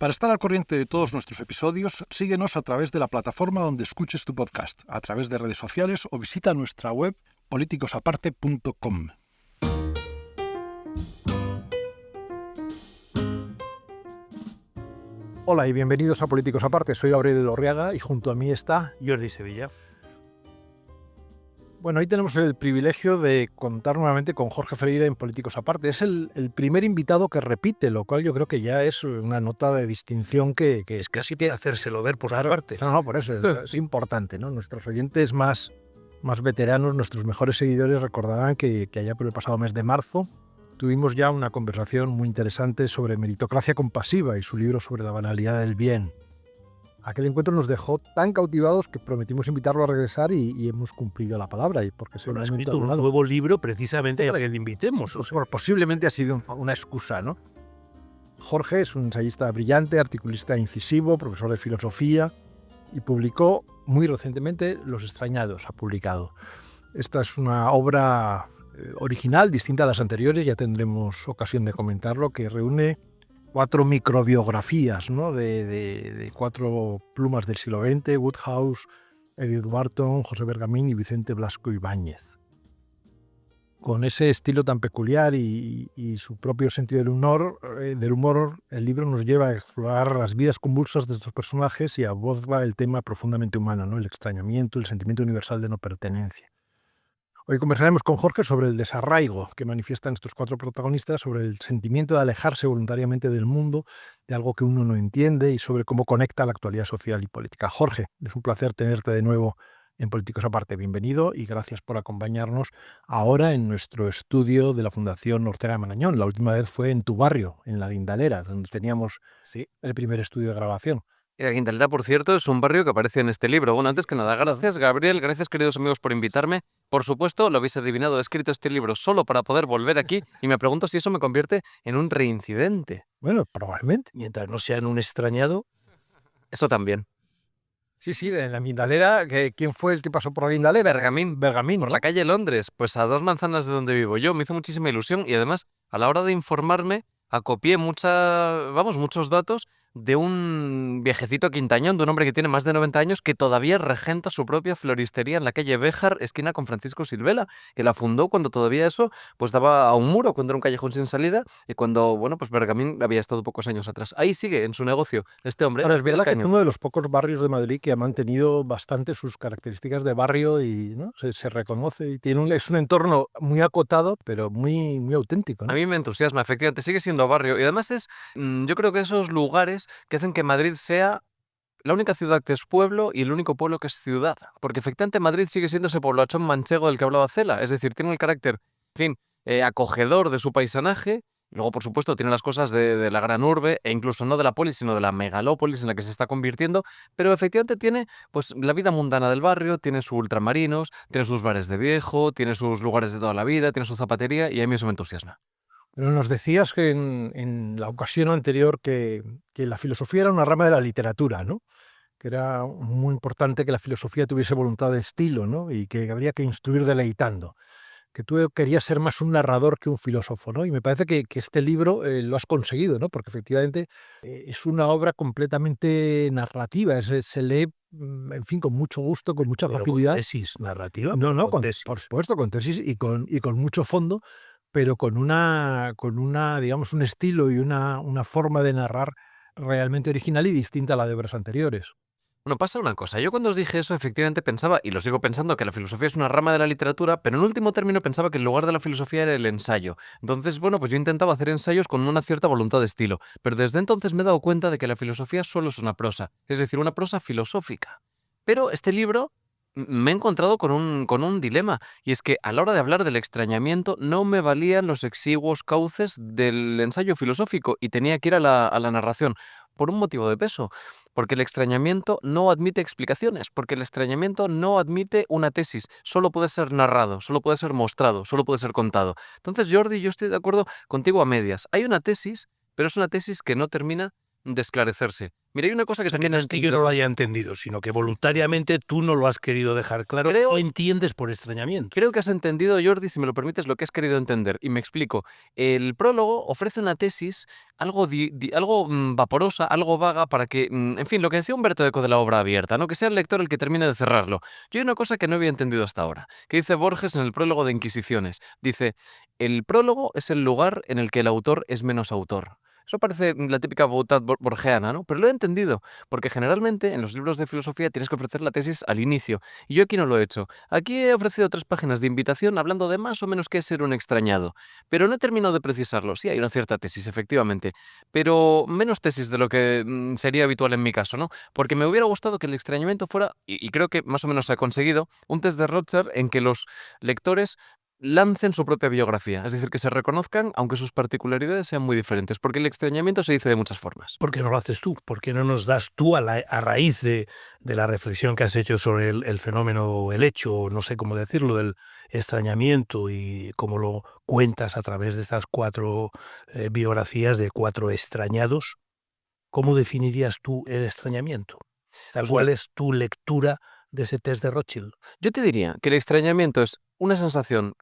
Para estar al corriente de todos nuestros episodios, síguenos a través de la plataforma donde escuches tu podcast, a través de redes sociales o visita nuestra web politicosaparte.com. Hola y bienvenidos a Políticos Aparte. Soy Gabriel Elorriaga y junto a mí está Jordi Sevilla. Bueno, hoy tenemos el privilegio de contar nuevamente con Jorge Ferreira en Políticos Aparte. Es el primer invitado que repite, lo cual yo creo que ya es una nota de distinción que es Casi que hacérselo ver por parte. No, por eso es importante, ¿no? Nuestros oyentes más veteranos, nuestros mejores seguidores recordarán que allá por el pasado mes de marzo tuvimos ya una conversación muy interesante sobre meritocracia compasiva y su libro sobre la banalidad del bien. Aquel encuentro nos dejó tan cautivados que prometimos invitarlo a regresar y hemos cumplido la palabra. Y porque Ha escrito un nuevo libro precisamente para que le invitemos. Posiblemente ha sido una excusa, ¿no? Jorge es un ensayista brillante, articulista incisivo, profesor de filosofía y publicó muy recientemente Los extrañados, ha publicado. Esta es una obra original, distinta a las anteriores, ya tendremos ocasión de comentarlo, que reúne 4 microbiografías, ¿no? de 4 plumas del siglo XX, Woodhouse, Edith Wharton, José Bergamín y Vicente Blasco Ibáñez. Con ese estilo tan peculiar y su propio sentido del humor, el libro nos lleva a explorar las vidas convulsas de estos personajes y aborda el tema profundamente humano, ¿no? El extrañamiento, el sentimiento universal de no pertenencia. Hoy conversaremos con Jorge sobre el desarraigo que manifiestan estos 4 protagonistas, sobre el sentimiento de alejarse voluntariamente del mundo, de algo que uno no entiende y sobre cómo conecta la actualidad social y política. Jorge, es un placer tenerte de nuevo en Políticos Aparte. Bienvenido y gracias por acompañarnos ahora en nuestro estudio de la Fundación Ortega de Marañón. La última vez fue en tu barrio, en La Guindalera, donde teníamos el primer estudio de grabación. La Guindalera, por cierto, es un barrio que aparece en este libro. Bueno, antes que nada, gracias Gabriel, gracias queridos amigos por invitarme. Por supuesto, lo habéis adivinado, he escrito este libro solo para poder volver aquí y me pregunto si eso me convierte en un reincidente. Bueno, probablemente. Mientras no sea en un extrañado. Eso también. Sí, en La Guindalera. ¿Quién fue el que pasó por La Guindalera? Bergamín, por la calle Londres, pues a 2 manzanas de donde vivo yo. Me hizo muchísima ilusión y además, a la hora de informarme, acopié muchos datos de un viejecito quintañón, de un hombre que tiene más de 90 años, que todavía regenta su propia floristería en la calle Béjar, esquina con Francisco Silvela, que la fundó cuando todavía eso pues daba a un muro, cuando era un callejón sin salida, y cuando, pues Bergamín había estado pocos años atrás. Ahí sigue, en su negocio, este hombre. Ahora, es verdad que es uno de los pocos barrios de Madrid que ha mantenido bastante sus características de barrio y, ¿no? se reconoce y es un entorno muy acotado, pero muy, muy auténtico, ¿no? A mí me entusiasma, efectivamente, sigue siendo barrio, y además yo creo que esos lugares que hacen que Madrid sea la única ciudad que es pueblo y el único pueblo que es ciudad. Porque efectivamente Madrid sigue siendo ese poblachón manchego del que hablaba Cela. Es decir, tiene el carácter, acogedor de su paisanaje. Luego, por supuesto, tiene las cosas de la gran urbe, e incluso no de la polis, sino de la megalópolis en la que se está convirtiendo. Pero efectivamente tiene pues la vida mundana del barrio, tiene sus ultramarinos, tiene sus bares de viejo, tiene sus lugares de toda la vida, tiene su zapatería, y a mí eso me entusiasma. Pero nos decías que en la ocasión anterior que la filosofía era una rama de la literatura, ¿no? Que era muy importante que la filosofía tuviese voluntad de estilo, ¿no? Y que habría que instruir deleitando. Que tú querías ser más un narrador que un filósofo, ¿no? Y me parece que este libro lo has conseguido, ¿no? Porque efectivamente es una obra completamente narrativa, se lee, en fin, con mucho gusto, con mucha facilidad. ¿Con tesis narrativa? No, con tesis. por supuesto, con tesis y con mucho fondo, pero con una digamos, un estilo y una forma de narrar realmente original y distinta a la de obras anteriores. Bueno, pasa una cosa. Yo cuando os dije eso, efectivamente pensaba, y lo sigo pensando, que la filosofía es una rama de la literatura, pero en último término pensaba que el lugar de la filosofía era el ensayo. Entonces, pues yo intentaba hacer ensayos con una cierta voluntad de estilo. Pero desde entonces me he dado cuenta de que la filosofía solo es una prosa, es decir, una prosa filosófica. Pero este libro me he encontrado con un dilema, y es que a la hora de hablar del extrañamiento no me valían los exiguos cauces del ensayo filosófico y tenía que ir a la narración, por un motivo de peso, porque el extrañamiento no admite explicaciones, porque el extrañamiento no admite una tesis, solo puede ser narrado, solo puede ser mostrado, solo puede ser contado. Entonces, Jordi, yo estoy de acuerdo contigo a medias. Hay una tesis, pero es una tesis que no termina de esclarecerse. Mira, hay una cosa que O sea, que también no es que yo no lo haya entendido, sino que voluntariamente tú no lo has querido dejar claro. Creo- Lo entiendes por extrañamiento. Creo que has entendido, Jordi, si me lo permites, lo que has querido entender. Y me explico. El prólogo ofrece una tesis algo, algo vaporosa, algo vaga, para que, en fin, lo que decía Humberto Eco de la obra abierta, ¿no? Que sea el lector el que termine de cerrarlo. Yo hay una cosa que no había entendido hasta ahora, que dice Borges en el prólogo de Inquisiciones. Dice, el prólogo es el lugar en el que el autor es menos autor. Eso parece la típica voluntad borgiana, ¿no? Pero lo he entendido, porque generalmente en los libros de filosofía tienes que ofrecer la tesis al inicio, y yo aquí no lo he hecho. Aquí he ofrecido 3 páginas de invitación hablando de más o menos qué es ser un extrañado, pero no he terminado de precisarlo. Sí, hay una cierta tesis, efectivamente, pero menos tesis de lo que sería habitual en mi caso, ¿no? Porque me hubiera gustado que el extrañamiento fuera, y creo que más o menos se ha conseguido, un test de Rorschach en que los lectores lancen su propia biografía, es decir, que se reconozcan aunque sus particularidades sean muy diferentes, porque el extrañamiento se dice de muchas formas. ¿Por qué no lo haces tú? ¿Por qué no nos das tú a raíz de la reflexión que has hecho sobre el fenómeno, el hecho, no sé cómo decirlo, del extrañamiento y cómo lo cuentas a través de estas 4 biografías de 4 extrañados? ¿Cómo definirías tú el extrañamiento? O sea, Pues ¿cuál mira, es tu lectura de ese test de Rothschild? yo te diría que el extrañamiento es una sensación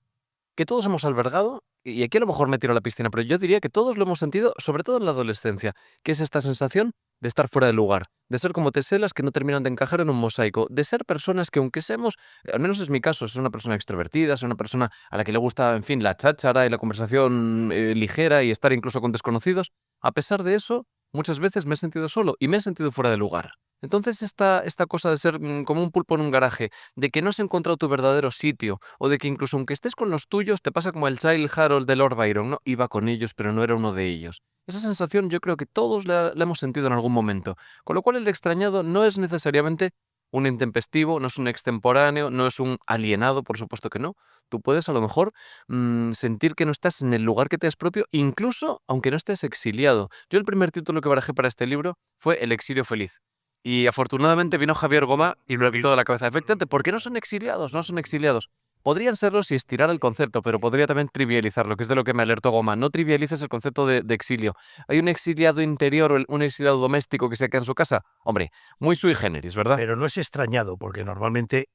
que todos hemos albergado, y aquí a lo mejor me tiro a la piscina, pero yo diría que todos lo hemos sentido, sobre todo en la adolescencia, que es esta sensación de estar fuera de lugar, de ser como teselas que no terminan de encajar en un mosaico, de ser personas que aunque seamos, al menos es mi caso, es una persona extrovertida, es una persona a la que le gusta, en fin, la cháchara y la conversación ligera y estar incluso con desconocidos, a pesar de eso, muchas veces me he sentido solo y me he sentido fuera de lugar. Entonces esta cosa de ser como un pulpo en un garaje, de que no has encontrado tu verdadero sitio, o de que incluso aunque estés con los tuyos, te pasa como el Child Harold de Lord Byron, ¿no? Iba con ellos, pero no era uno de ellos. Esa sensación yo creo que todos la hemos sentido en algún momento. Con lo cual el extrañado no es necesariamente un intempestivo, no es un extemporáneo, no es un alienado, por supuesto que no. Tú puedes a lo mejor sentir que no estás en el lugar que te es propio, incluso aunque no estés exiliado. Yo el primer título que barajé para este libro fue El exilio feliz. Y afortunadamente vino Javier Goma y lo he visto de la cabeza. Efectivamente, ¿por qué no son exiliados? No son exiliados. Podrían serlo si estirara el concepto, pero podría también trivializarlo, que es de lo que me alertó Goma. No trivialices el concepto de exilio. ¿Hay un exiliado interior o un exiliado doméstico que se queda en su casa? Hombre, muy sui generis, ¿verdad? Pero no es extrañado, porque normalmente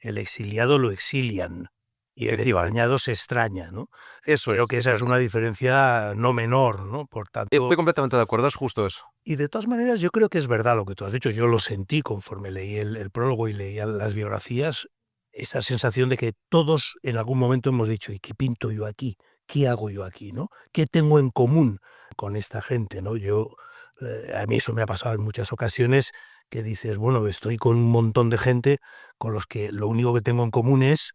el exiliado lo exilian y el Efectivamente. extrañado se extraña, ¿no? Eso Creo es. que esa es una diferencia no menor, ¿no? Por tanto, Estoy completamente de acuerdo, es justo eso. y de todas maneras yo creo que es verdad lo que tú has dicho. Yo lo sentí conforme leí el prólogo y leía las biografías, esa sensación de que todos en algún momento hemos dicho, ¿y qué pinto yo aquí? ¿Qué hago yo aquí? ¿No? ¿Qué tengo en común con esta gente? ¿No? A mí eso me ha pasado en muchas ocasiones, que dices, bueno, estoy con un montón de gente con los que lo único que tengo en común es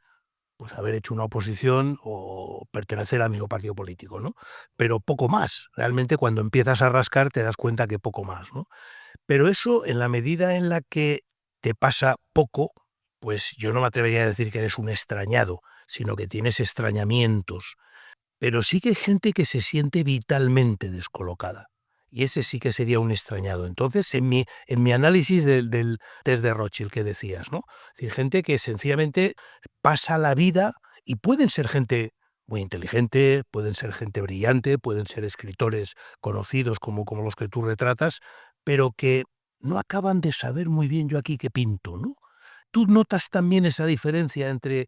pues haber hecho una oposición o pertenecer a mi partido político, ¿no? Pero poco más. Realmente cuando empiezas a rascar te das cuenta que poco más, ¿no? Pero eso, en la medida en la que te pasa poco, pues yo no me atrevería a decir que eres un extrañado, sino que tienes extrañamientos. Pero sí que hay gente que se siente vitalmente descolocada. Y ese sí que sería un extrañado. Entonces, en mi análisis del test de Rothschild que decías, ¿no? Es decir, gente que sencillamente pasa la vida, y pueden ser gente muy inteligente, pueden ser gente brillante, pueden ser escritores conocidos como los que tú retratas, pero que no acaban de saber muy bien yo aquí qué pinto, ¿no? ¿Tú notas también esa diferencia entre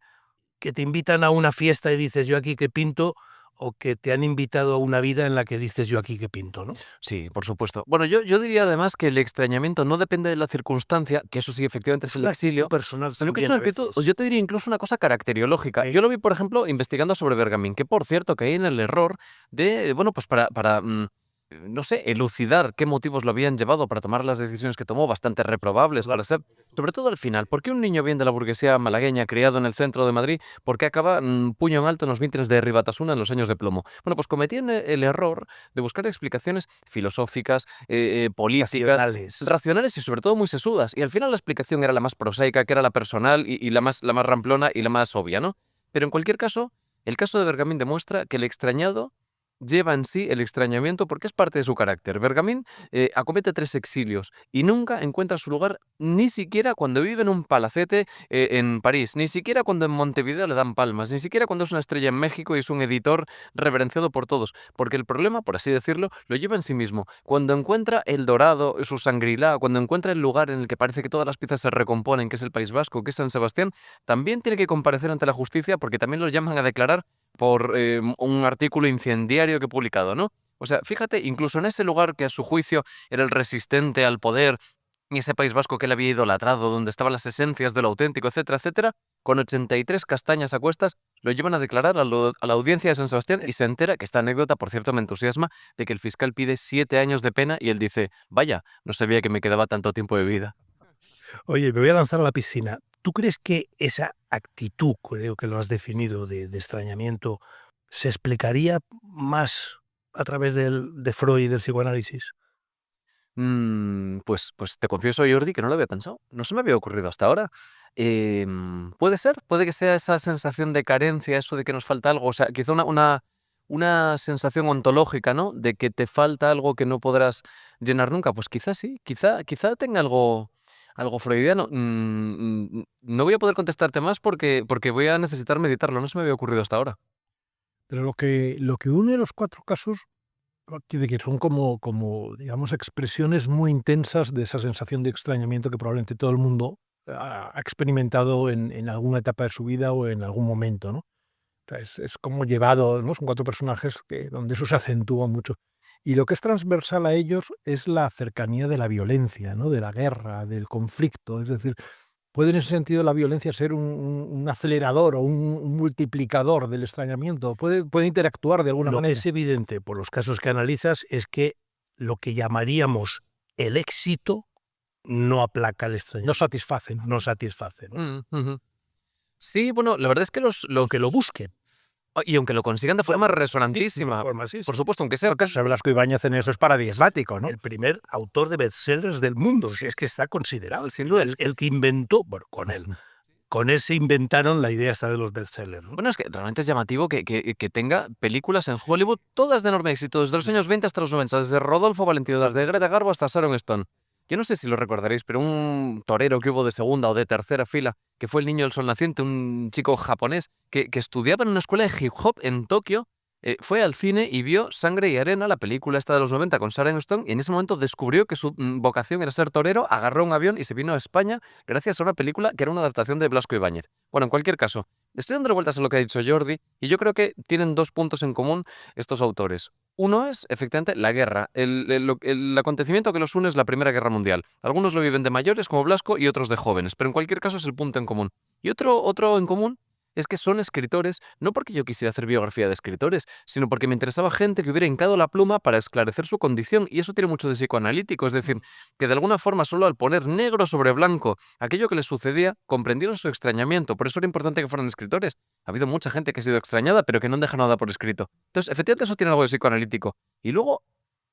que te invitan a una fiesta y dices yo aquí qué pinto, o que te han invitado a una vida en la que dices yo aquí qué pinto, ¿no? Sí, por supuesto. Bueno, yo diría además que el extrañamiento no depende de la circunstancia, que eso sí, efectivamente es Es el una actitud exilio, personal sino que es también una a actitud, veces. yo te diría incluso una cosa caracteriológica. Sí. Yo lo vi, por ejemplo, investigando sobre Bergamín, que por cierto caí en el error de, bueno, pues no sé, elucidar qué motivos lo habían llevado para tomar las decisiones que tomó, bastante reprobables para ser, sobre todo al final. ¿Por qué un niño bien de la burguesía malagueña, criado en el centro de Madrid, por qué acaba puño en alto en los mítines de Ribatasuna en los años de plomo? Bueno, pues cometí el error de buscar explicaciones filosóficas, políticas, Racionales. racionales y sobre todo muy sesudas. Y al final la explicación era la más prosaica, que era la personal y la más ramplona y la más obvia, ¿no? Pero en cualquier caso, el caso de Bergamín demuestra que el extrañado lleva en sí el extrañamiento porque es parte de su carácter. Bergamín acomete 3 exilios y nunca encuentra su lugar ni siquiera cuando vive en un palacete en París, ni siquiera cuando en Montevideo le dan palmas, ni siquiera cuando es una estrella en México y es un editor reverenciado por todos, porque el problema, por así decirlo, lo lleva en sí mismo. Cuando encuentra El Dorado, su Shangri-La, cuando encuentra el lugar en el que parece que todas las piezas se recomponen, que es el País Vasco, que es San Sebastián, también tiene que comparecer ante la justicia porque también lo llaman a declarar por un artículo incendiario que he publicado, ¿no? O sea, fíjate, incluso en ese lugar que a su juicio era el resistente al poder, y ese País Vasco que él había idolatrado, donde estaban las esencias de lo auténtico, etcétera, etcétera, con 83 castañas a cuestas, lo llevan a declarar a la audiencia de San Sebastián y se entera, que esta anécdota, por cierto, me entusiasma, de que el fiscal pide 7 años de pena y él dice, vaya, no sabía que me quedaba tanto tiempo de vida. Oye, me voy a lanzar a la piscina. ¿Tú crees que esa actitud, creo que lo has definido, de extrañamiento, se explicaría más a través de Freud y del psicoanálisis? Pues te confieso, Jordi, que no lo había pensado. No se me había ocurrido hasta ahora. Puede ser, puede que sea esa sensación de carencia, eso de que nos falta algo. O sea, quizá una sensación ontológica, ¿no? De que te falta algo que no podrás llenar nunca. Pues quizás sí, quizá tenga algo freudiano. No voy a poder contestarte más porque voy a necesitar meditarlo. No se me había ocurrido hasta ahora. Pero lo que une los 4 casos, de que son como, digamos, expresiones muy intensas de esa sensación de extrañamiento que probablemente todo el mundo ha experimentado en alguna etapa de su vida o en algún momento, ¿no? O sea, es como llevado, ¿no? Son 4 personajes donde eso se acentúa mucho. Y lo que es transversal a ellos es la cercanía de la violencia, ¿no? De la guerra, del conflicto. Es decir, puede en ese sentido la violencia ser un acelerador o un multiplicador del extrañamiento. Puede interactuar de alguna Lo que manera. es evidente por los casos que analizas es que lo que llamaríamos el éxito no aplaca el No extrañamiento, satisfacen. no satisface, ¿no? Ujú. Sí, bueno, la verdad es que Aunque lo busquen. y aunque lo consigan de forma resonantísima, por supuesto, aunque sea Porque Blasco Ibáñez en eso es paradigmático, ¿no? El primer autor de bestsellers del mundo, si es que está considerado. sin duda. El que inventó, bueno, con ese inventaron la idea esta de los bestsellers, ¿no? Bueno, es que realmente es llamativo que tenga películas en Hollywood, todas de enorme éxito, desde los años 20 hasta los 90, desde Rodolfo Valentino, desde Greta Garbo hasta Sharon Stone. Yo no sé si lo recordaréis, pero un torero que hubo de segunda o de tercera fila, que fue el niño del sol naciente, un chico japonés que estudiaba en una escuela de hip hop en Tokio, fue al cine y vio Sangre y Arena, la película esta de los 90 con Sharon Stone, y en ese momento descubrió que su vocación era ser torero, agarró un avión y se vino a España gracias a una película que era una adaptación de Blasco Ibáñez. Bueno, en cualquier caso, estoy dando vueltas a lo que ha dicho Jordi, y yo creo que tienen 2 puntos en común estos autores. Uno es, efectivamente, la guerra. El acontecimiento que los une es la Primera Guerra Mundial. Algunos lo viven de mayores, como Blasco, y otros de jóvenes, pero en cualquier caso es el punto en común. Y otro en común es que son escritores, no porque yo quisiera hacer biografía de escritores, sino porque me interesaba gente que hubiera hincado la pluma para esclarecer su condición, y eso tiene mucho de psicoanalítico, es decir, que de alguna forma solo al poner negro sobre blanco aquello que les sucedía, comprendieron su extrañamiento. Por eso era importante que fueran escritores. Ha habido mucha gente que ha sido extrañada, pero que no han dejado nada por escrito. Entonces, efectivamente, eso tiene algo de psicoanalítico. Y luego,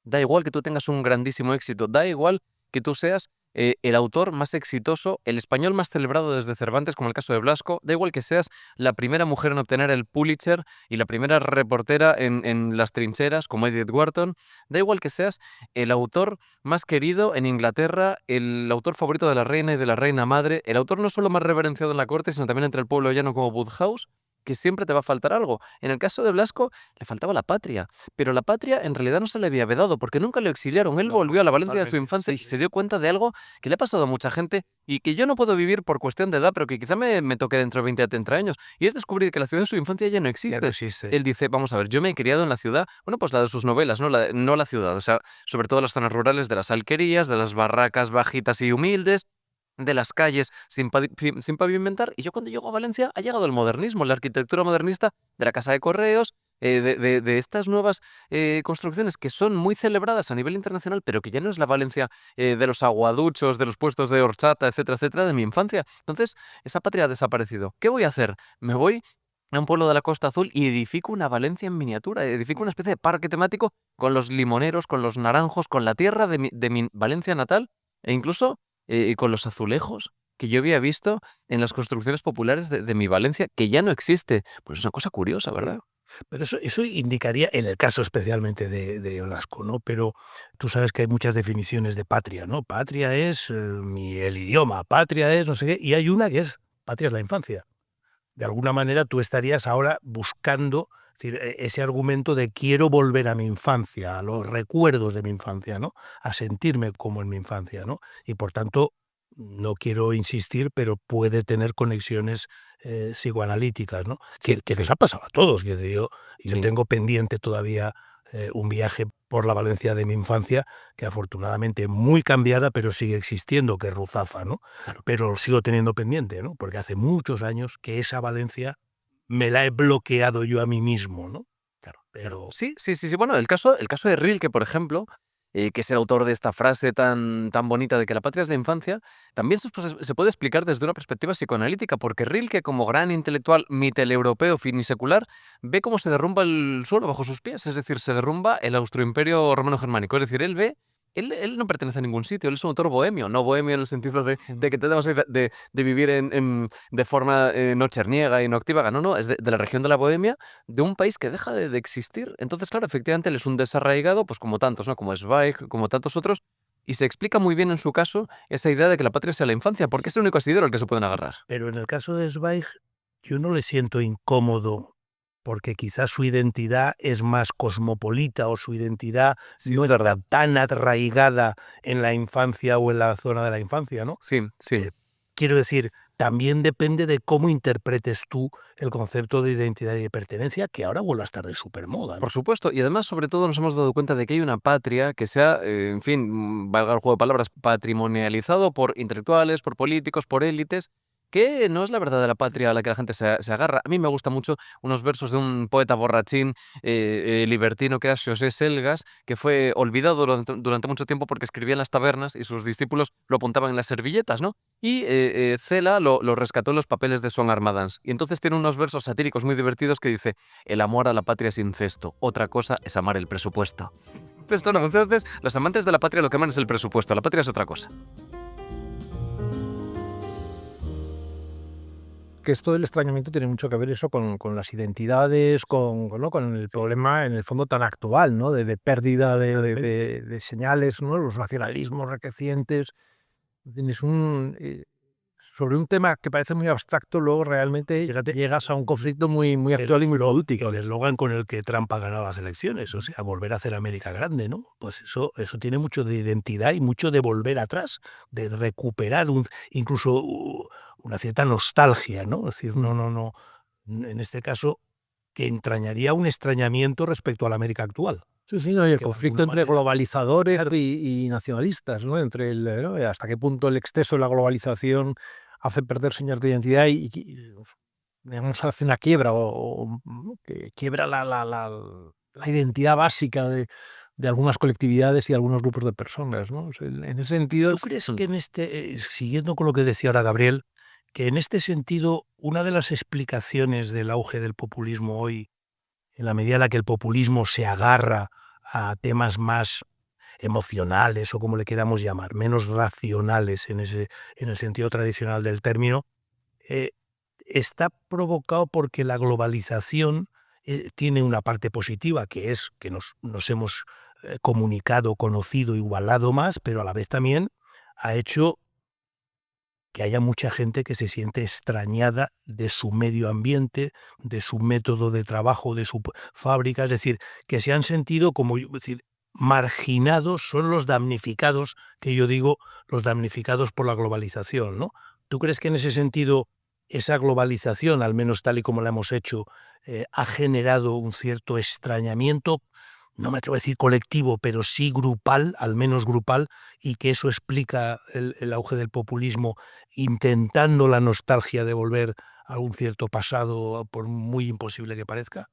da igual que tú tengas un grandísimo éxito, da igual que tú seas el autor más exitoso, el español más celebrado desde Cervantes, como el caso de Blasco, da igual que seas la primera mujer en obtener el Pulitzer y la primera reportera en las trincheras, como Edith Wharton, da igual que seas el autor más querido en Inglaterra, el autor favorito de la reina y de la reina madre, el autor no solo más reverenciado en la corte, sino también entre el pueblo llano como Woodhouse, que siempre te va a faltar algo. En el caso de Blasco, le faltaba la patria, pero la patria en realidad no se le había vedado porque nunca lo exiliaron. Él volvió a la Valencia de su infancia y se dio cuenta de algo que le ha pasado a mucha gente y que yo no puedo vivir por cuestión de edad, pero que quizá me toque dentro de 20 a 30 años. Y es descubrir que la ciudad de su infancia ya no existe. Ya no existe. Él dice, vamos a ver, yo me he criado en la ciudad, bueno, pues la de sus novelas, no la ciudad, o sea, sobre todo las zonas rurales de las alquerías, de las barracas bajitas y humildes, de las calles sin pavimentar. Y yo cuando llego a Valencia ha llegado el modernismo, la arquitectura modernista de la Casa de Correos, de estas nuevas construcciones que son muy celebradas a nivel internacional, pero que ya no es la Valencia de los aguaduchos, de los puestos de horchata, etcétera, etcétera, de mi infancia. Entonces, esa patria ha desaparecido. ¿Qué voy a hacer? Me voy a un pueblo de la Costa Azul y edifico una Valencia en miniatura, edifico una especie de parque temático con los limoneros, con los naranjos, con la tierra de mi Valencia natal e incluso con los azulejos que yo había visto en las construcciones populares de mi Valencia, que ya no existe. Pues es una cosa curiosa, ¿verdad? Pero eso indicaría, en el caso especialmente de Olasco, ¿no? Pero tú sabes que hay muchas definiciones de patria, ¿no? Patria es el idioma, patria es no sé qué, y hay una que es patria es la infancia. De alguna manera tú estarías ahora buscando, es decir, ese argumento de quiero volver a mi infancia, a los recuerdos de mi infancia, ¿no? A sentirme como en mi infancia, ¿no? Y por tanto, no quiero insistir, pero puede tener conexiones psicoanalíticas, ¿no? Sí, Que sí, nos ha pasado a todos. Quiero decir, yo sí. tengo pendiente todavía un viaje por la Valencia de mi infancia, que afortunadamente muy cambiada, pero sigue existiendo, que es Ruzafa, ¿no? Claro. Pero lo sigo teniendo pendiente, ¿no? Porque hace muchos años que esa Valencia me la he bloqueado yo a mí mismo, ¿no? Claro, claro. Pero Sí, sí, sí, sí. Bueno, el caso de Rilke, por ejemplo, que es el autor de esta frase tan bonita de que la patria es la infancia, también se puede explicar desde una perspectiva psicoanalítica, porque Rilke, como gran intelectual mitteleuropeo finisecular, ve cómo se derrumba el suelo bajo sus pies, es decir, se derrumba el austroimperio romano-germánico. Es decir, él ve. Él no pertenece a ningún sitio, él es un autor bohemio, no bohemio en el sentido de que tenemos de vivir de forma no cherniega y no activa, no, es de la región de la Bohemia, de un país que deja de existir. Entonces, claro, efectivamente, él es un desarraigado, pues como tantos, ¿no? Como Zweig, como tantos otros, y se explica muy bien en su caso esa idea de que la patria sea la infancia, porque es el único asidero al que se pueden agarrar. Pero en el caso de Zweig, yo no le siento incómodo, porque quizás su identidad es más cosmopolita o su identidad Sí, no es está verdad. tan arraigada en la infancia o en la zona de la infancia, ¿no? Sí, sí. Eh, Quiero decir, también depende de cómo interpretes tú el concepto de identidad y de pertenencia, que ahora vuelve a estar de supermoda, Por ¿no? supuesto, y además, sobre todo, nos hemos dado cuenta de que hay una patria que se ha, en fin, valga el juego de palabras, patrimonializado por intelectuales, por políticos, por élites, que no es la verdadera patria a la que la gente se agarra. A mí me gustan mucho unos versos de un poeta borrachín libertino que era José Selgas, que fue olvidado durante mucho tiempo porque escribía en las tabernas y sus discípulos lo apuntaban en las servilletas, ¿no? Y Cela lo rescató en los papeles de Son Armadans. Y entonces tiene unos versos satíricos muy divertidos que dice: el amor a la patria es incesto, otra cosa es amar el presupuesto. Entonces, los amantes de la patria lo que aman es el presupuesto, la patria es otra cosa. Que esto del extrañamiento tiene mucho que ver eso con las identidades, ¿no? Con el problema en el fondo tan actual, ¿no? De pérdida de señales, ¿no? Los nacionalismos recrecientes. Tienes sobre un tema que parece muy abstracto, luego realmente Fíjate, llegas a un conflicto muy actual y muy político. el eslogan con el que Trump ha ganado las elecciones, o sea, volver a hacer América grande, ¿no? Pues eso tiene mucho de identidad y mucho de volver atrás, de recuperar incluso una cierta nostalgia, ¿no? Es decir, no, en este caso, que entrañaría un extrañamiento respecto a la América actual. Sí, sí, no, y el Que de conflicto alguna entre manera, globalizadores y nacionalistas, ¿no? Entre ¿no? Hasta qué punto el exceso de la globalización hace perder señas de identidad digamos, hace una quiebra ¿no? Que quiebra la identidad básica de algunas colectividades y algunos grupos de personas, ¿no? O sea, en ese sentido, ¿tú crees que en siguiendo con lo que decía ahora Gabriel, que en este sentido una de las explicaciones del auge del populismo hoy, en la medida en la que el populismo se agarra a temas más emocionales o como le queramos llamar, menos racionales en el sentido tradicional del término, eh, está provocado porque la globalización tiene una parte positiva, que es que nos hemos comunicado, conocido, igualado más, pero a la vez también ha hecho que haya mucha gente que se siente extrañada de su medio ambiente, de su método de trabajo, de su fábrica, es decir, que se han sentido, como yo decir, marginados, son los damnificados, que yo digo, los damnificados por la globalización, ¿no? ¿Tú crees que en ese sentido esa globalización, al menos tal y como la hemos hecho, ha generado un cierto extrañamiento, no me atrevo a decir colectivo, pero sí grupal, al menos grupal, y que eso explica el auge del populismo, intentando la nostalgia de volver a un cierto pasado, por muy imposible que parezca?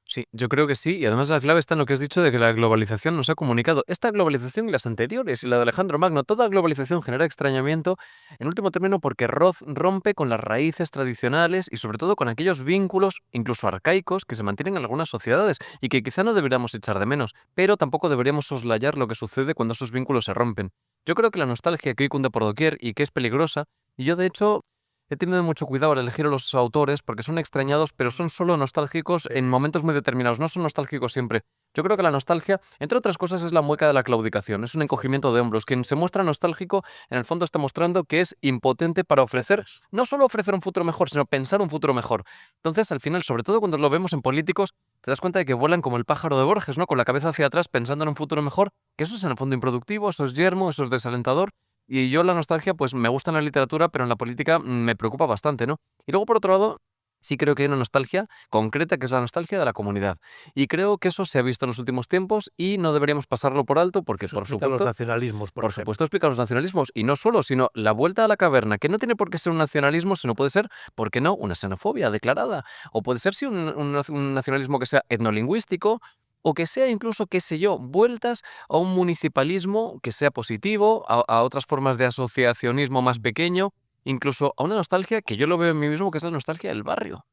Sí, yo creo que sí, y además la clave está en lo que has dicho de que la globalización nos ha comunicado. Esta globalización y las anteriores, y la de Alejandro Magno, toda globalización genera extrañamiento, en último término porque rompe con las raíces tradicionales y sobre todo con aquellos vínculos, incluso arcaicos, que se mantienen en algunas sociedades y que quizá no deberíamos echar de menos, pero tampoco deberíamos soslayar lo que sucede cuando esos vínculos se rompen. Yo creo que la nostalgia que hoy cunde por doquier y que es peligrosa, y yo de hecho he tenido mucho cuidado al elegir a los autores porque son extrañados, pero son solo nostálgicos en momentos muy determinados, no son nostálgicos siempre. Yo creo que la nostalgia, entre otras cosas, es la mueca de la claudicación, es un encogimiento de hombros. Quien se muestra nostálgico, en el fondo está mostrando que es impotente para ofrecer, no solo ofrecer un futuro mejor, sino pensar un futuro mejor. Entonces, al final, sobre todo cuando lo vemos en políticos, te das cuenta de que vuelan como el pájaro de Borges, ¿no? Con la cabeza hacia atrás pensando en un futuro mejor, que eso es en el fondo improductivo, eso es yermo, eso es desalentador. Y yo la nostalgia, pues me gusta en la literatura, pero en la política me preocupa bastante, ¿no? Y luego, por otro lado, sí creo que hay una nostalgia concreta, que es la nostalgia de la comunidad. Y creo que eso se ha visto en los últimos tiempos y no deberíamos pasarlo por alto porque, Eso por explica los supuesto, nacionalismos, por ejemplo. explica los nacionalismos. Y no solo, sino la vuelta a la caverna, que no tiene por qué ser un nacionalismo, sino puede ser, ¿por qué no?, una xenofobia declarada. O puede ser, sí, un nacionalismo que sea etnolingüístico, o que sea incluso, qué sé yo, vueltas a un municipalismo que sea positivo, a otras formas de asociacionismo más pequeño, incluso a una nostalgia que yo lo veo en mí mismo, que es la nostalgia del barrio.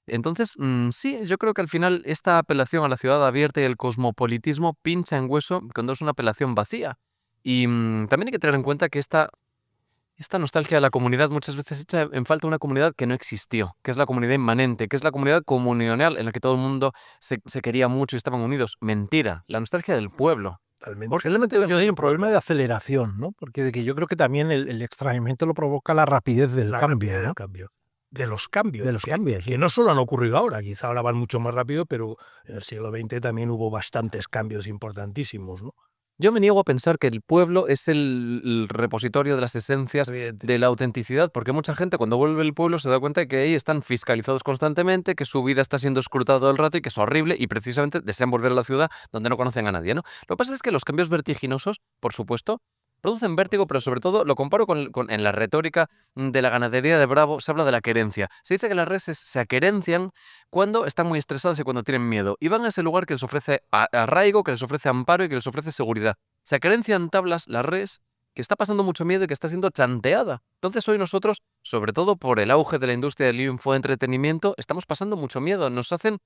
Entonces, sí, yo creo que al final esta apelación a la ciudad abierta y el cosmopolitismo pincha en hueso cuando es una apelación vacía. Y también hay que tener en cuenta que esta nostalgia de la comunidad muchas veces echa en falta una comunidad que no existió, que es la comunidad inmanente, que es la comunidad comunional en la que todo el mundo se quería mucho y estaban unidos. Mentira, la nostalgia del pueblo. Totalmente. Realmente yo hay un problema de aceleración, ¿no? Porque de que yo creo que también el extrañamiento lo provoca la rapidez del cambio, ¿no? De los cambios. De los cambios. Que no solo han ocurrido ahora, quizá ahora van mucho más rápido, pero en el siglo XX también hubo bastantes cambios importantísimos, ¿no? Yo me niego a pensar que el pueblo es el repositorio de las esencias Evidente. de la autenticidad, porque mucha gente cuando vuelve al pueblo se da cuenta de que ahí están fiscalizados constantemente, que su vida está siendo escrutada todo el rato y que es horrible y precisamente desean volver a la ciudad donde no conocen a nadie, ¿no? Lo que pasa es que los cambios vertiginosos, por supuesto, producen vértigo, pero sobre todo lo comparo en la retórica de la ganadería de Bravo, se habla de la querencia. Se dice que las reses se aquerencian cuando están muy estresadas y cuando tienen miedo. Y van a ese lugar que les ofrece arraigo, que les ofrece amparo y que les ofrece seguridad. Se aquerencian tablas la res que está pasando mucho miedo y que está siendo chanteada. Entonces hoy nosotros, sobre todo por el auge de la industria del infoentretenimiento, estamos pasando mucho miedo. Nos hacen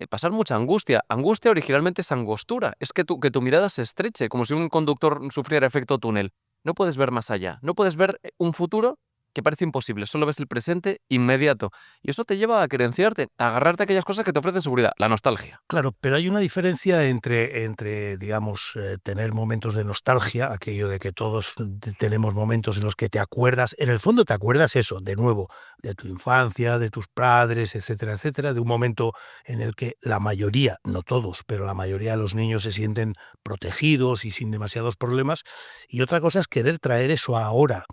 pasar mucha angustia. Angustia originalmente es angostura. Es que tu mirada se estreche, como si un conductor sufriera efecto túnel. No puedes ver más allá. No puedes ver un futuro que parece imposible, solo ves el presente inmediato. Y eso te lleva a querenciarte, a agarrarte a aquellas cosas que te ofrecen seguridad, la nostalgia. Claro, pero hay una diferencia entre digamos, tener momentos de nostalgia, aquello de que todos tenemos momentos en los que te acuerdas, en el fondo te acuerdas eso, de nuevo, de tu infancia, de tus padres, etcétera, etcétera, de un momento en el que la mayoría, no todos, pero la mayoría de los niños se sienten protegidos y sin demasiados problemas. Y otra cosa es querer traer eso ahora,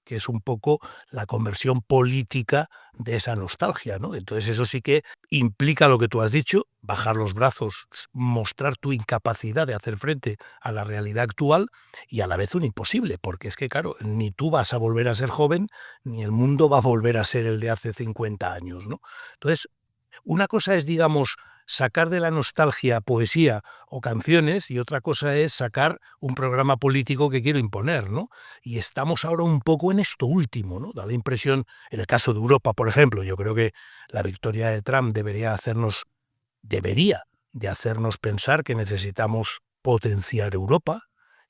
que es un poco la conversión política de esa nostalgia, ¿no? Entonces eso sí que implica lo que tú has dicho, bajar los brazos, mostrar tu incapacidad de hacer frente a la realidad actual y a la vez un imposible, porque es que, claro, ni tú vas a volver a ser joven, ni el mundo va a volver a ser el de hace 50 años, ¿no? Entonces, una cosa es, digamos, sacar de la nostalgia poesía o canciones y otra cosa es sacar un programa político que quiero imponer, ¿no? Y estamos ahora un poco en esto último, ¿no? Da la impresión, en el caso de Europa, por ejemplo, yo creo que la victoria de Trump debería de hacernos pensar que necesitamos potenciar Europa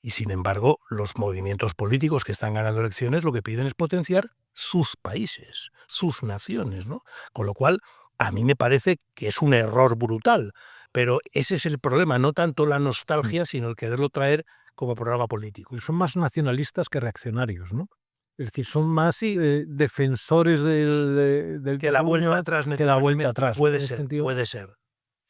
y, sin embargo, los movimientos políticos que están ganando elecciones lo que piden es potenciar sus países, sus naciones, ¿no? Con lo cual, a mí me parece que es un error brutal, pero ese es el problema, no tanto la nostalgia, sino el quererlo traer como programa político. Y son más nacionalistas que reaccionarios, ¿no? Es decir, son más defensores del Que la vuelta atrás, que la vuelta atrás. puede En ese ser, sentido, puede ser.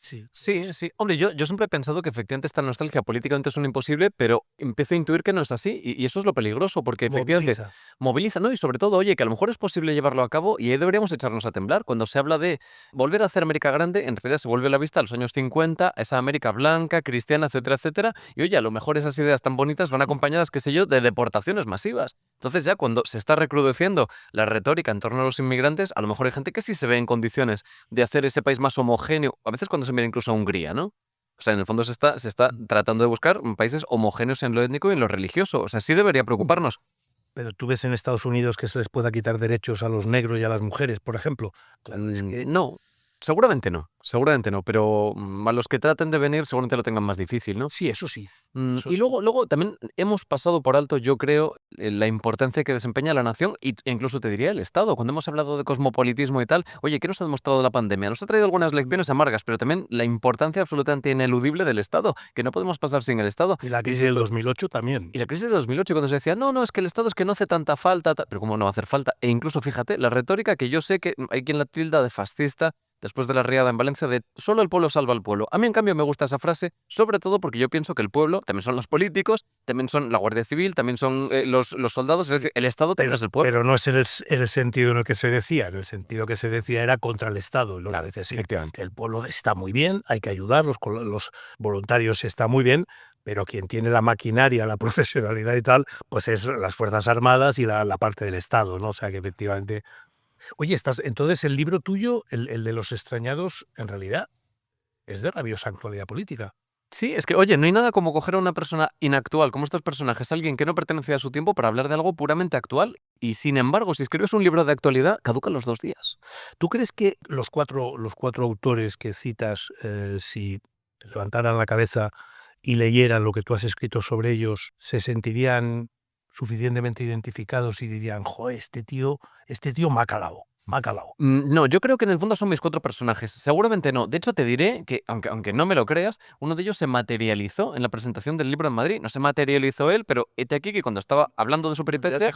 Sí, Sí, sí. Hombre, yo siempre he pensado que efectivamente esta nostalgia políticamente es un imposible, pero empiezo a intuir que no es así. Y eso es lo peligroso, porque efectivamente moviliza, ¿no? Y sobre todo, oye, que a lo mejor es posible llevarlo a cabo y ahí deberíamos echarnos a temblar. Cuando se habla de volver a hacer América grande, en realidad se vuelve la vista a los años 50, a esa América blanca, cristiana, etcétera, etcétera. Y oye, a lo mejor esas ideas tan bonitas van acompañadas, qué sé yo, de deportaciones masivas. Entonces ya cuando se está recrudeciendo la retórica en torno a los inmigrantes, a lo mejor hay gente que sí se ve en condiciones de hacer ese país más homogéneo. A veces cuando se mira incluso a Hungría, ¿no? O sea, en el fondo se está tratando de buscar países homogéneos en lo étnico y en lo religioso. O sea, sí debería preocuparnos. Pero tú ves en Estados Unidos que se les pueda quitar derechos a los negros y a las mujeres, por ejemplo. Claro, es que No. seguramente no, pero a los que traten de venir seguramente lo tengan más difícil, ¿no? Sí, eso sí. Eso Y sí. luego también hemos pasado por alto, yo creo, la importancia que desempeña la nación e incluso te diría el Estado. Cuando hemos hablado de cosmopolitismo y tal, oye, ¿qué nos ha demostrado la pandemia? Nos ha traído algunas lecciones amargas, pero también la importancia absolutamente ineludible del Estado, que no podemos pasar sin el Estado. Y la crisis del 2008 también. Y la crisis de 2008, cuando se decía, no, es que el Estado es que no hace tanta falta, pero ¿cómo no va a hacer falta? E incluso, fíjate, la retórica que yo sé que hay quien la tilda de fascista después de la riada en Valencia de solo el pueblo salva al pueblo. A mí, en cambio, me gusta esa frase, sobre todo porque yo pienso que el pueblo también son los políticos, también son la Guardia Civil, también son los soldados, es decir, el Estado también es el pueblo. Pero no es el sentido en el que se decía. En el sentido que se decía era contra el Estado. Y lo que decía, sí, efectivamente. el pueblo está muy bien, hay que ayudar, los voluntarios está muy bien, pero quien tiene la maquinaria, la profesionalidad y tal, pues es las Fuerzas Armadas y la parte del Estado, ¿no? O sea que efectivamente... Oye, entonces el libro tuyo, el de los extrañados, en realidad es de rabiosa actualidad política. Sí, es que, oye, no hay nada como coger a una persona inactual, como estos personajes, alguien que no pertenece a su tiempo, para hablar de algo puramente actual. Y sin embargo, si escribes un libro de actualidad, caducan los 2 días. ¿Tú crees que los cuatro autores que citas, si levantaran la cabeza y leyeran lo que tú has escrito sobre ellos, se sentirían suficientemente identificados y dirían, joder, este tío me ha calado, me ha calado? No, yo creo que en el fondo son mis 4 personajes. Seguramente no. De hecho, te diré que, aunque no me lo creas, uno de ellos se materializó en la presentación del libro en Madrid. No se materializó él, pero hete aquí que cuando estaba hablando de su peripecia...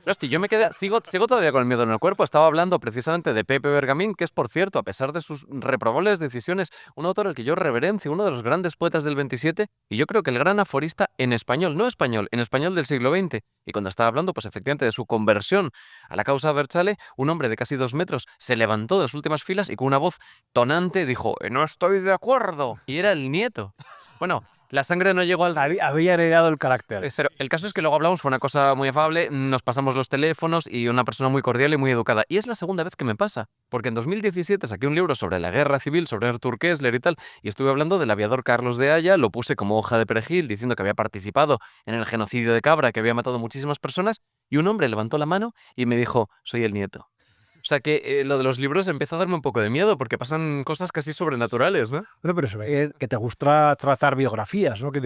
Hostia, yo me quedé... Sigo todavía con el miedo en el cuerpo. Estaba hablando precisamente de Pepe Bergamín, que es, por cierto, a pesar de sus reprobables decisiones, un autor al que yo reverencio, uno de los grandes poetas del 27, y yo creo que el gran aforista en español, no español, en español del siglo XX. Y cuando estaba hablando, pues efectivamente, de su conversión a la causa Berchale, un hombre de casi 2 metros se levantó de las últimas filas y con una voz tonante dijo, no estoy de acuerdo. Y era el nieto. Bueno, la sangre no llegó al... Había heredado el carácter. Pero el caso es que luego hablamos, fue una cosa muy afable, nos pasamos los teléfonos y una persona muy cordial y muy educada. Y es la segunda vez que me pasa, porque en 2017 saqué un libro sobre la guerra civil, sobre Artur Kessler y tal, y estuve hablando del aviador Carlos de Haya, lo puse como hoja de perejil, diciendo que había participado en el genocidio de Cabra, que había matado muchísimas personas, y un hombre levantó la mano y me dijo, soy el nieto. O sea que lo de los libros empezó a darme un poco de miedo porque pasan cosas casi sobrenaturales, ¿no? Bueno, pero se ve que te gusta trazar biografías, ¿no? Que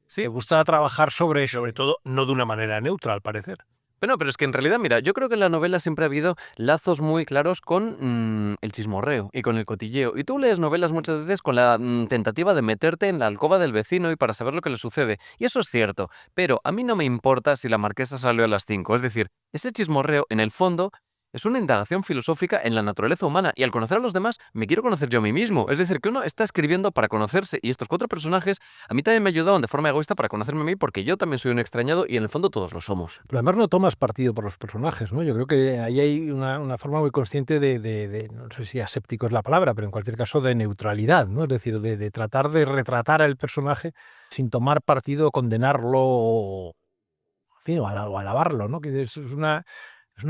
Sí. te gusta trabajar sobre eso. Sobre todo, no de una manera neutra, al parecer. Pero es que en realidad, mira, yo creo que en la novela siempre ha habido lazos muy claros con el chismorreo y con el cotilleo. Y tú lees novelas muchas veces con la tentativa de meterte en la alcoba del vecino y para saber lo que le sucede. Y eso es cierto, pero a mí no me importa si la marquesa salió a las 5. Es decir, ese chismorreo, en el fondo, es una indagación filosófica en la naturaleza humana y al conocer a los demás me quiero conocer yo a mí mismo. Es decir, que uno está escribiendo para conocerse y estos 4 personajes a mí también me ayudaban de forma egoísta para conocerme a mí porque yo también soy un extrañado y en el fondo todos lo somos. Pero además no tomas partido por los personajes, ¿no? Yo creo que ahí hay una forma muy consciente no sé si aséptico es la palabra, pero en cualquier caso de neutralidad, ¿no? Es decir, de tratar de retratar al personaje sin tomar partido, condenarlo o, en fin, o alabarlo, ¿no? Que es una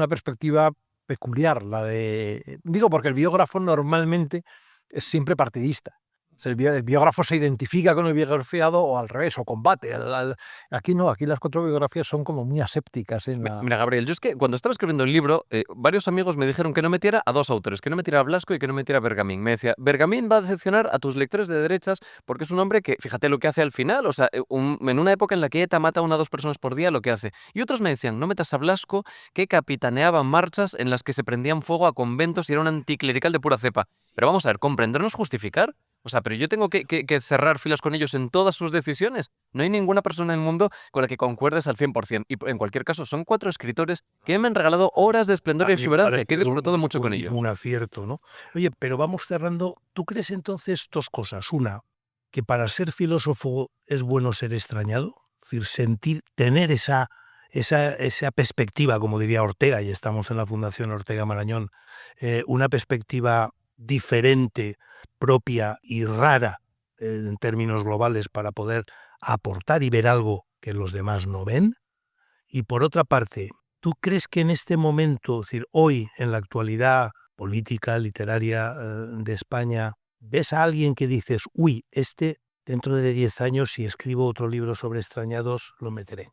perspectiva peculiar, la de... Digo, porque el biógrafo normalmente es siempre partidista. O sea, el biógrafo se identifica con el biografiado o al revés, o combate. Aquí no, aquí las 4 biografías son como muy asépticas. Mira, Gabriel, yo es que cuando estaba escribiendo el libro, varios amigos me dijeron que no metiera a 2 autores, que no metiera a Blasco y que no metiera a Bergamín. Me decía, Bergamín va a decepcionar a tus lectores de derechas porque es un hombre que, fíjate lo que hace al final, o sea, en una época en la que ETA mata a 1 o 2 personas por día, lo que hace. Y otros me decían, no metas a Blasco, que capitaneaba marchas en las que se prendían fuego a conventos y era un anticlerical de pura cepa. Pero vamos a ver, ¿comprendernos justificar? O sea, pero yo tengo que cerrar filas con ellos en todas sus decisiones. No hay ninguna persona en el mundo con la que concuerdes al 100%. Y en cualquier caso, son 4 escritores que me han regalado horas de esplendor y exuberancia, que he disfrutado mucho con ellos. Un acierto, ¿no? Oye, pero vamos cerrando. ¿Tú crees entonces 2 cosas? Una, que para ser filósofo es bueno ser extrañado. Es decir, tener esa perspectiva, como diría Ortega, y estamos en la Fundación Ortega Marañón, una perspectiva diferente, propia y rara en términos globales para poder aportar y ver algo que los demás no ven. Y por otra parte, ¿tú crees que en este momento, es decir, hoy, en la actualidad política, literaria de España, ves a alguien que dices, uy, dentro de 10 años, si escribo otro libro sobre extrañados, lo meteré?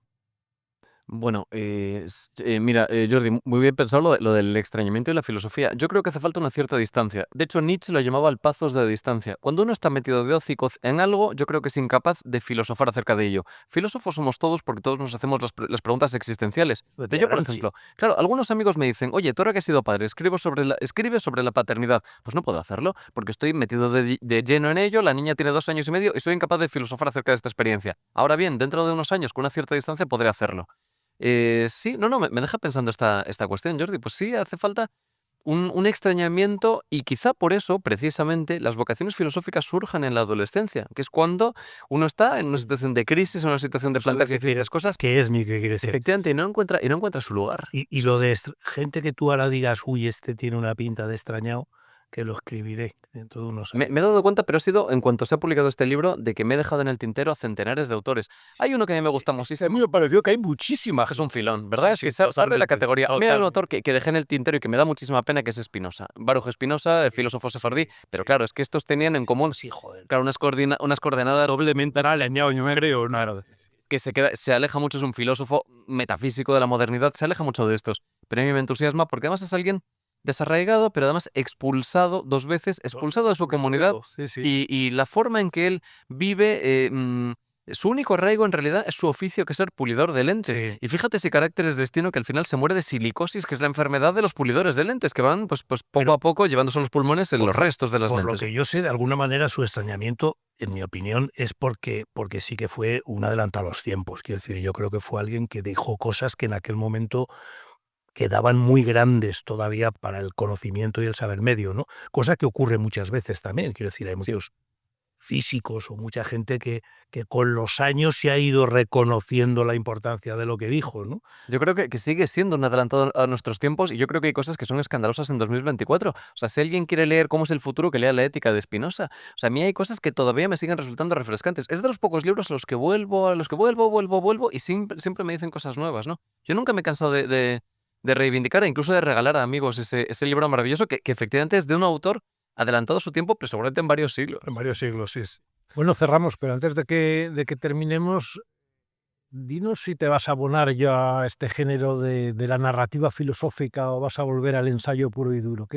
Bueno, mira, Jordi, muy bien pensado lo del extrañamiento y la filosofía. Yo creo que hace falta una cierta distancia. De hecho, Nietzsche lo llamaba alpazos de distancia. Cuando uno está metido de hocico en algo, yo creo que es incapaz de filosofar acerca de ello. Filósofos somos todos porque todos nos hacemos las preguntas existenciales. De yo, por ejemplo, claro, algunos amigos me dicen, oye, tú ahora que has sido padre, escribe sobre la paternidad. Pues no puedo hacerlo porque estoy metido de lleno en ello, la niña tiene 2 años y medio y soy incapaz de filosofar acerca de esta experiencia. Ahora bien, dentro de unos años, con una cierta distancia, podré hacerlo. Sí, no, me deja pensando esta cuestión, Jordi. Pues sí, hace falta un extrañamiento y quizá por eso, precisamente, las vocaciones filosóficas surjan en la adolescencia, que es cuando uno está en una situación de crisis, en una situación de plantearse diferentes cosas, ¿Qué es mi que quiere ser? efectivamente, y no encuentra su lugar. Y lo de gente que tú ahora digas, uy, este tiene una pinta de extrañado, que lo escribiré dentro de unos Me años. he dado cuenta, pero ha sido en cuanto se ha publicado este libro, de que me he dejado en el tintero a centenares de autores. Hay uno que a mí me gusta A mí muchísimo, me pareció que hay muchísima que es un filón, ¿verdad? Es Sí, que se abre la totalmente, categoría. A mí hay un totalmente. autor que dejé en el tintero y que me da muchísima pena, que es Spinoza. Baruch Spinoza, el filósofo sefardí. Pero claro, es que estos tenían en común, Sí, joder. claro, unas coordenadas Doblemente arañado, yo me creo. No. que se aleja mucho, es un filósofo metafísico de la modernidad, se aleja mucho de estos. Pero a mí me entusiasma porque además es alguien desarraigado, pero además expulsado 2 veces, expulsado de su comunidad, Sí, sí. y la forma en que él vive, su único arraigo en realidad es su oficio, que es ser pulidor de lentes. Sí. Y fíjate si carácter es destino, que al final se muere de silicosis, que es la enfermedad de los pulidores de lentes, que van pues poco Pero- a poco llevándose a los pulmones en Por los lo- restos de las Por lo lentes. que yo sé, de alguna manera su extrañamiento, en mi opinión, es porque sí que fue un adelantado a los tiempos. Quiero decir, yo creo que fue alguien que dejó cosas que en aquel momento quedaban muy grandes todavía para el conocimiento y el saber medio, ¿no? Cosa que ocurre muchas veces también. Quiero decir, hay muchos físicos o mucha gente que con los años se ha ido reconociendo la importancia de lo que dijo, ¿no? Yo creo que sigue siendo un adelantado a nuestros tiempos, y yo creo que hay cosas que son escandalosas en 2024. O sea, si alguien quiere leer cómo es el futuro, que lea la ética de Spinoza. O sea, a mí hay cosas que todavía me siguen resultando refrescantes. Es de los pocos libros a los que vuelvo y siempre me dicen cosas nuevas, ¿no? Yo nunca me he cansado de reivindicar e incluso de regalar a amigos ese libro maravilloso que efectivamente es de un autor adelantado a su tiempo, pero seguramente en varios siglos. En varios siglos, sí. Bueno, cerramos, pero antes de que terminemos, dinos si te vas a abonar ya a este género de la narrativa filosófica o vas a volver al ensayo puro y duro.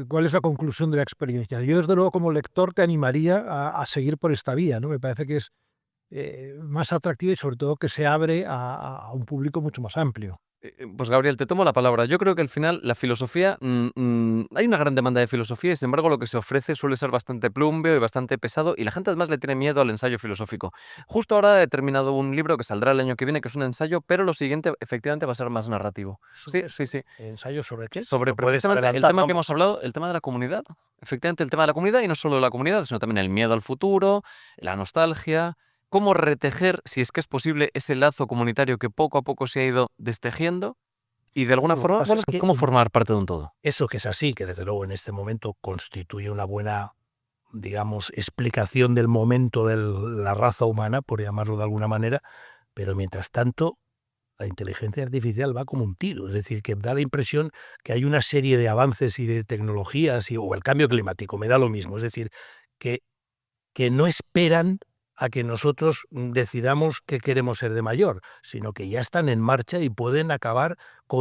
¿Cuál es la conclusión de la experiencia? Yo, desde luego, como lector, te animaría a seguir por esta vía, ¿no? Me parece que es más atractiva y, sobre todo, que se abre a un público mucho más amplio. Pues Gabriel, te tomo la palabra. Yo creo que al final la filosofía, hay una gran demanda de filosofía y sin embargo lo que se ofrece suele ser bastante plumbeo y bastante pesado, y la gente además le tiene miedo al ensayo filosófico. Justo ahora he terminado un libro que saldrá el año que viene, que es un ensayo, pero lo siguiente efectivamente va a ser más narrativo. Sí, sí, sí. ¿Ensayo sobre qué? Sobre ¿Lo puedes precisamente el adelantar? tema que hemos hablado, el tema de la comunidad. Efectivamente, el tema de la comunidad, y no solo de la comunidad, sino también el miedo al futuro, la nostalgia, cómo retejer, si es que es posible, ese lazo comunitario que poco a poco se ha ido destejiendo, y de alguna Lo que forma, pasa es pues, que cómo formar parte de un todo. eso que es así, que desde luego en este momento constituye una buena, digamos, explicación del momento de la raza humana, por llamarlo de alguna manera, pero mientras tanto la inteligencia artificial va como un tiro, es decir, que da la impresión que hay una serie de avances y de tecnologías o el cambio climático, me da lo mismo, es decir, que, que no esperan a que nosotros decidamos qué queremos ser de mayor, sino que ya están en marcha y pueden acabar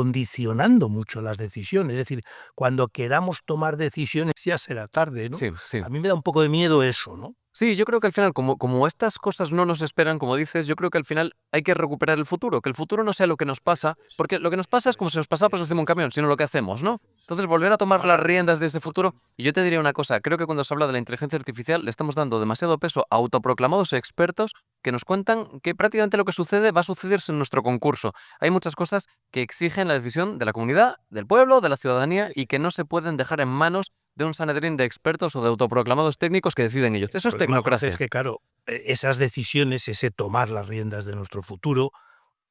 condicionando mucho las decisiones. Es decir, cuando queramos tomar decisiones ya será tarde, ¿no? Sí, sí. A mí me da un poco de miedo eso, ¿no? Sí, yo creo que al final, como estas cosas no nos esperan, como dices, yo creo que al final hay que recuperar el futuro, que el futuro no sea lo que nos pasa, porque lo que nos pasa es como si nos pasara por encima un camión, sino lo que hacemos, ¿no? Entonces, volver a tomar las riendas de ese futuro. Y yo te diría una cosa, creo que cuando se habla de la inteligencia artificial le estamos dando demasiado peso a autoproclamados expertos que nos cuentan que prácticamente lo que sucede va a sucederse en nuestro concurso. Hay muchas cosas que exigen la decisión de la comunidad, del pueblo, de la ciudadanía, y que no se pueden dejar en manos de un sanedrín de expertos o de autoproclamados técnicos que deciden ellos. Eso es El problema tecnocracia. es que, claro, esas decisiones, ese tomar las riendas de nuestro futuro,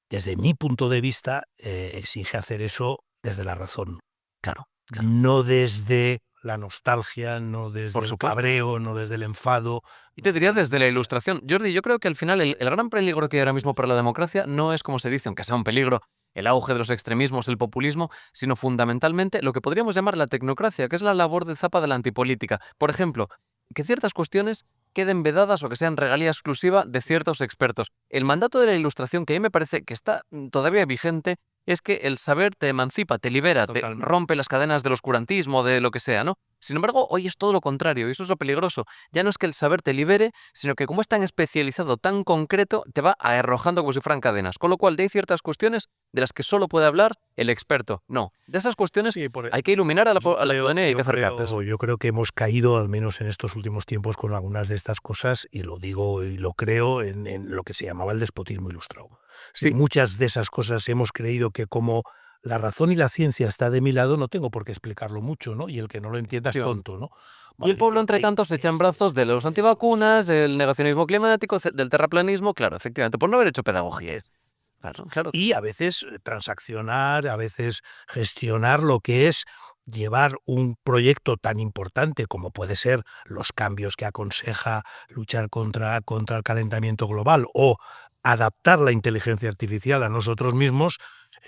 desde mi punto de vista, exige hacer eso desde la razón. Claro. No desde la nostalgia, no desde Por el supuesto. cabreo, no desde el enfado. Y te diría desde la ilustración. Jordi, yo creo que al final el gran peligro que hay ahora mismo para la democracia no es, como se dice, aunque sea un peligro, el auge de los extremismos, el populismo, sino fundamentalmente lo que podríamos llamar la tecnocracia, que es la labor de zapa de la antipolítica. Por ejemplo, que ciertas cuestiones queden vedadas o que sean regalía exclusiva de ciertos expertos. El mandato de la Ilustración, que a mí me parece que está todavía vigente, es que el saber te emancipa, te libera, te rompe las cadenas del oscurantismo, de lo que sea, ¿no? Sin embargo, hoy es todo lo contrario, y eso es lo peligroso. Ya no es que el saber te libere, sino que como es tan especializado, tan concreto, te va arrojando como si fueran cadenas. Con lo cual, hay ciertas cuestiones de las que solo puede hablar el experto. No, de esas cuestiones hay que iluminar a la ciudadanía y hay que acercarles. Yo creo que hemos caído, al menos en estos últimos tiempos, con algunas de estas cosas, y lo digo y lo creo, en lo que se llamaba el despotismo ilustrado. Sí. Muchas de esas cosas hemos creído que como la razón y la ciencia está de mi lado, no tengo por qué explicarlo mucho, ¿no? Y el que no lo entienda es tonto, ¿no? Y el pueblo, entre tanto, se echa en brazos de los antivacunas, del negacionismo climático, del terraplanismo, claro, efectivamente, por no haber hecho pedagogía. Claro. Y a veces transaccionar, a veces gestionar lo que es llevar un proyecto tan importante como puede ser los cambios que aconseja luchar contra el calentamiento global o adaptar la inteligencia artificial a nosotros mismos,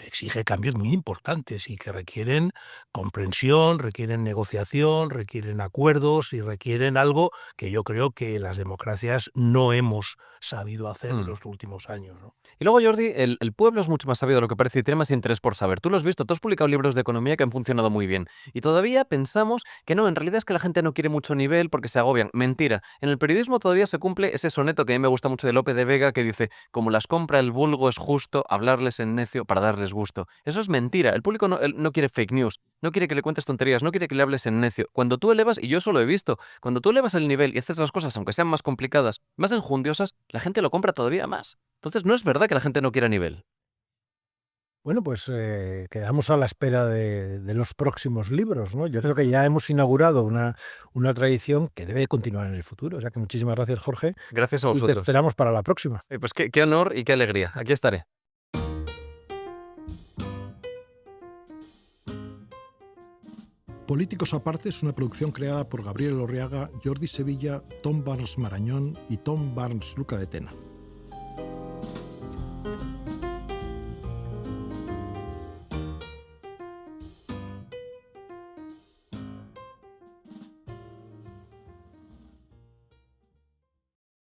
exige cambios muy importantes y que requieren comprensión, requieren negociación, requieren acuerdos y requieren algo que yo creo que las democracias no hemos sabido hacer en los últimos años, ¿no? Y luego, Jordi, el pueblo es mucho más sabio de lo que parece y tiene más interés por saber. Tú lo has visto, tú has publicado libros de economía que han funcionado muy bien. Y todavía pensamos que no, en realidad es que la gente no quiere mucho nivel porque se agobian. Mentira. En el periodismo todavía se cumple ese soneto que a mí me gusta mucho de Lope de Vega que dice, como las compra el vulgo es justo, hablarles en necio para darles gusto. Eso es mentira. El público no quiere fake news, no quiere que le cuentes tonterías, no quiere que le hables en necio. Cuando tú elevas, y yo eso lo he visto, cuando tú elevas el nivel y haces las cosas, aunque sean más complicadas, más enjundiosas, la gente lo compra todavía más. Entonces no es verdad que la gente no quiera nivel. Bueno, pues quedamos a la espera de los próximos libros, ¿no? Yo creo que ya hemos inaugurado una tradición que debe continuar en el futuro. O sea que muchísimas gracias, Jorge. Gracias a Y te vosotros. esperamos para la próxima. Pues qué honor y qué alegría. Aquí estaré. Políticos Aparte es una producción creada por Gabriel Orriaga, Jordi Sevilla, Tom Barnes Marañón y Tom Barnes Luca de Tena.